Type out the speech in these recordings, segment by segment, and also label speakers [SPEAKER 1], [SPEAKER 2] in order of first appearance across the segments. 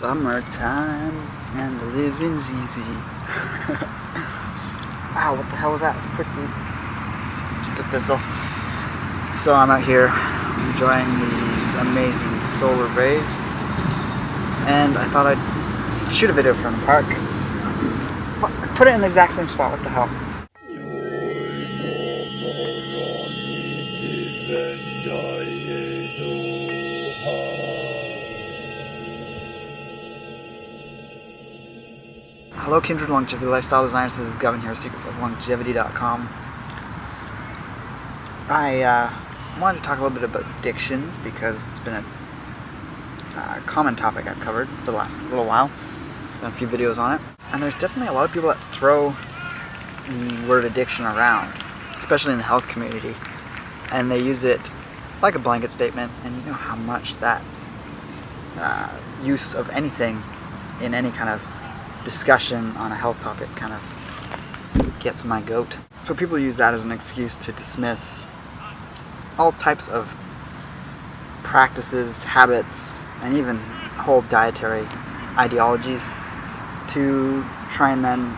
[SPEAKER 1] Summertime and the living's easy. Wow, what the hell was that? It's prickly. Just a thistle. So I'm out here enjoying these amazing solar rays, and I thought I'd shoot a video from the park. I put it in the exact same spot. What the hell? Hello, kindred longevity lifestyle designers. This is Gavin here, secretsoflongevity.com. I wanted to talk a little bit about addictions because it's been a common topic I've covered for the last little while. I've done a few videos on it, and there's definitely a lot of people that throw the word addiction around, especially in the health community, and they use it like a blanket statement. And you know how much that use of anything in any kind of discussion on a health topic kind of gets my goat. So people use that as an excuse to dismiss all types of practices, habits, and even whole dietary ideologies to try and then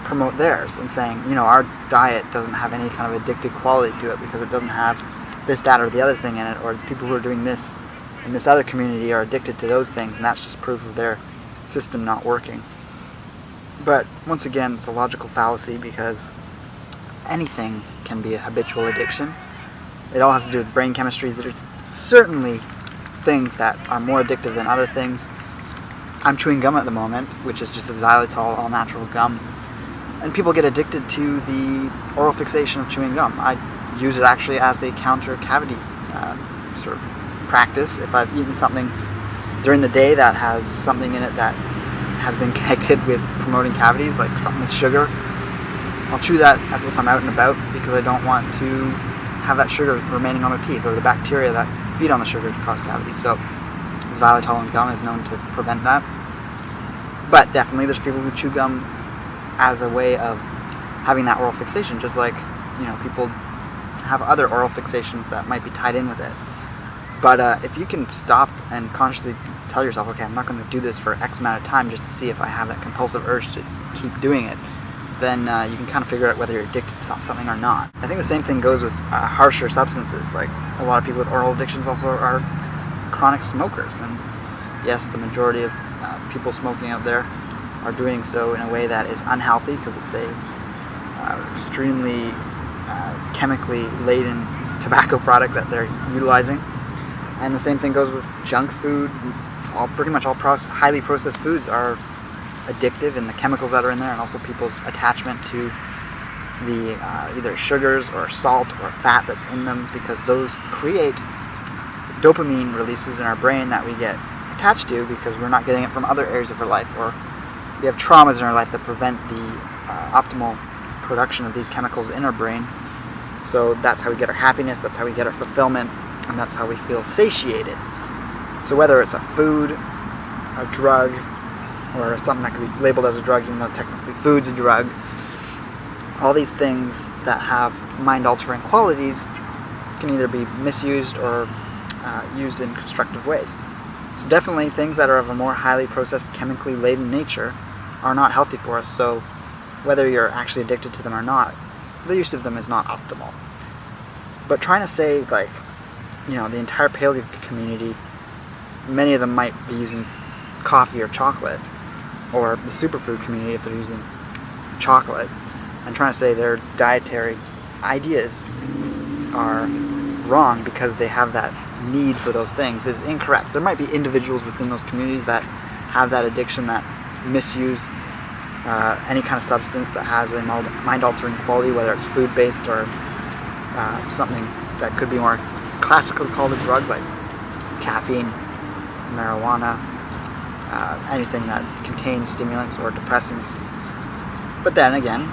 [SPEAKER 1] promote theirs, and saying, you know, our diet doesn't have any kind of addictive quality to it because it doesn't have this, that, or the other thing in it, or people who are doing this in this other community are addicted to those things, and that's just proof of their system not working. But once again, it's a logical fallacy, because anything can be a habitual addiction. It all has to do with brain chemistry. There's certainly things that are more addictive than other things. I'm chewing gum at the moment, which is just a xylitol, all natural gum. And people get addicted to the oral fixation of chewing gum. I use it actually as a counter cavity sort of practice. If I've eaten something during the day that has something in it that has been connected with promoting cavities, like something with sugar, I'll chew that if I'm out and about, because I don't want to have that sugar remaining on the teeth, or the bacteria that feed on the sugar to cause cavities. So xylitol in gum is known to prevent that. But definitely there's people who chew gum as a way of having that oral fixation, just like, you know, people have other oral fixations that might be tied in with it. But if you can stop and consciously tell yourself, okay, I'm not going to do this for X amount of time just to see if I have that compulsive urge to keep doing it, then you can kind of figure out whether you're addicted to something or not. I think the same thing goes with harsher substances. Like, a lot of people with oral addictions also are chronic smokers, and yes, the majority of people smoking out there are doing so in a way that is unhealthy, because it's a extremely chemically laden tobacco product that they're utilizing. And the same thing goes with junk food. Pretty much all highly processed foods are addictive in the chemicals that are in there, and also people's attachment to the either sugars or salt or fat that's in them, because those create dopamine releases in our brain that we get attached to because we're not getting it from other areas of our life, or we have traumas in our life that prevent the optimal production of these chemicals in our brain. So that's how we get our happiness, that's how we get our fulfillment, and that's how we feel satiated. So whether it's a food, a drug, or something that can be labeled as a drug, even though technically food's a drug, all these things that have mind-altering qualities can either be misused or used in constructive ways. So definitely things that are of a more highly processed, chemically laden nature are not healthy for us. So whether you're actually addicted to them or not, the use of them is not optimal. But trying to say, like, you know, the entire paleo community, many of them might be using coffee or chocolate, or the superfood community if they're using chocolate, and trying to say their dietary ideas are wrong because they have that need for those things is incorrect. There might be individuals within those communities that have that addiction, that misuse any kind of substance that has a mind-altering quality, whether it's food-based or something that could be more classically called a drug, like caffeine, marijuana, anything that contains stimulants or depressants. But then again,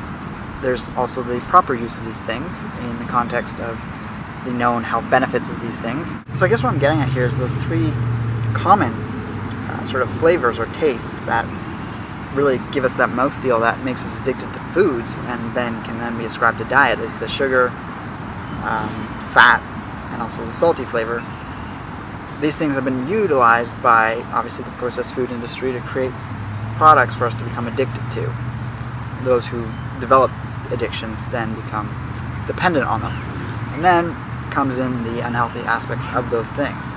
[SPEAKER 1] there's also the proper use of these things in the context of the known health benefits of these things. So I guess what I'm getting at here is those three common sort of flavors or tastes that really give us that mouthfeel that makes us addicted to foods, and then can then be ascribed to diet, is the sugar, fat, and also the salty flavor. these things have been utilized by, obviously, the processed food industry to create products for us to become addicted to. Those who develop addictions then become dependent on them. And then comes in the unhealthy aspects of those things.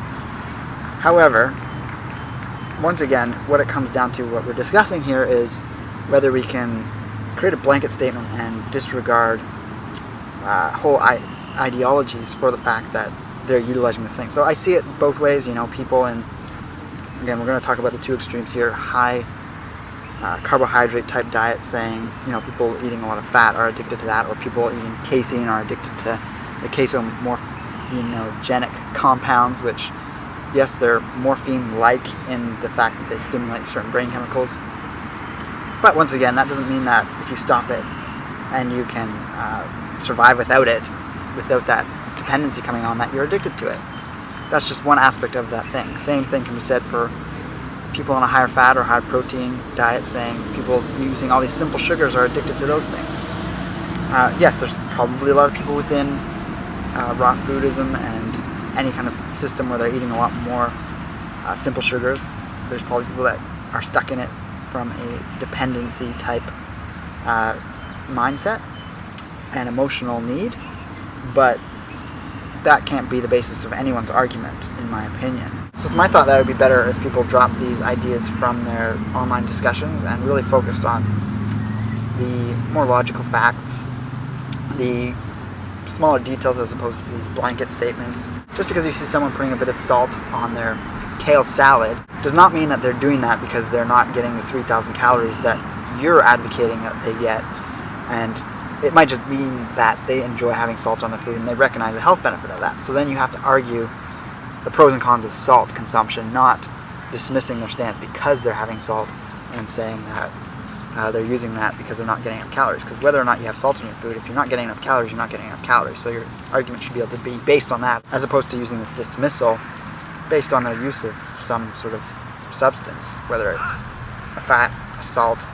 [SPEAKER 1] However, once again, what it comes down to, what we're discussing here, is whether we can create a blanket statement and disregard whole ideologies for the fact that they're utilizing this thing. So I see it both ways, people, and again, we're going to talk about the two extremes here: high carbohydrate type diet, saying people eating a lot of fat are addicted to that, or people eating casein are addicted to the casomorphinogenic compounds, which, yes, they're morphine-like in the fact that they stimulate certain brain chemicals. But once again, that doesn't mean that if you stop it and you can survive without it, without that dependency coming on, that you're addicted to it. That's just one aspect of that thing. Same thing can be said for people on a higher fat or high protein diet, saying people using all these simple sugars are addicted to those things. Yes, there's probably a lot of people within raw foodism and any kind of system where they're eating a lot more simple sugars. There's probably people that are stuck in it from a dependency type mindset and emotional need, but that can't be the basis of anyone's argument, in my opinion. So it's my thought that it would be better if people dropped these ideas from their online discussions and really focused on the more logical facts, the smaller details, as opposed to these blanket statements. Just because you see someone putting a bit of salt on their kale salad does not mean that they're doing that because they're not getting the 3,000 calories that you're advocating that they get. And it might just mean that they enjoy having salt on their food and they recognize the health benefit of that. So then you have to argue the pros and cons of salt consumption, not dismissing their stance because they're having salt and saying that they're using that because they're not getting enough calories. Because whether or not you have salt in your food, if you're not getting enough calories, you're not getting enough calories. So your argument should be able to be based on that, as opposed to using this dismissal based on their use of some sort of substance, whether it's a fat, a salt,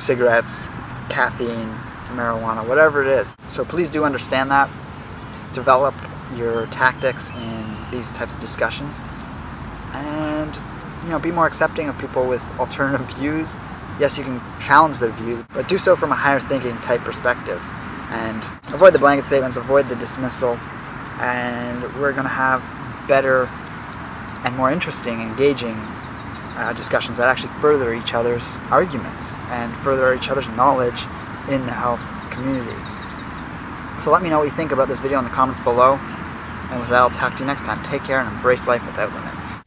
[SPEAKER 1] cigarettes, caffeine, marijuana, whatever it is. So please do understand that. Develop your tactics in these types of discussions, and be more accepting of people with alternative views. Yes, you can challenge their views, but do so from a higher thinking type perspective, and avoid the blanket statements, avoid the dismissal, and we're going to have better and more interesting, engaging discussions that actually further each other's arguments and further each other's knowledge in the health community. So let me know what you think about this video in the comments below, and with that, I'll talk to you next time. Take care and embrace life without limits.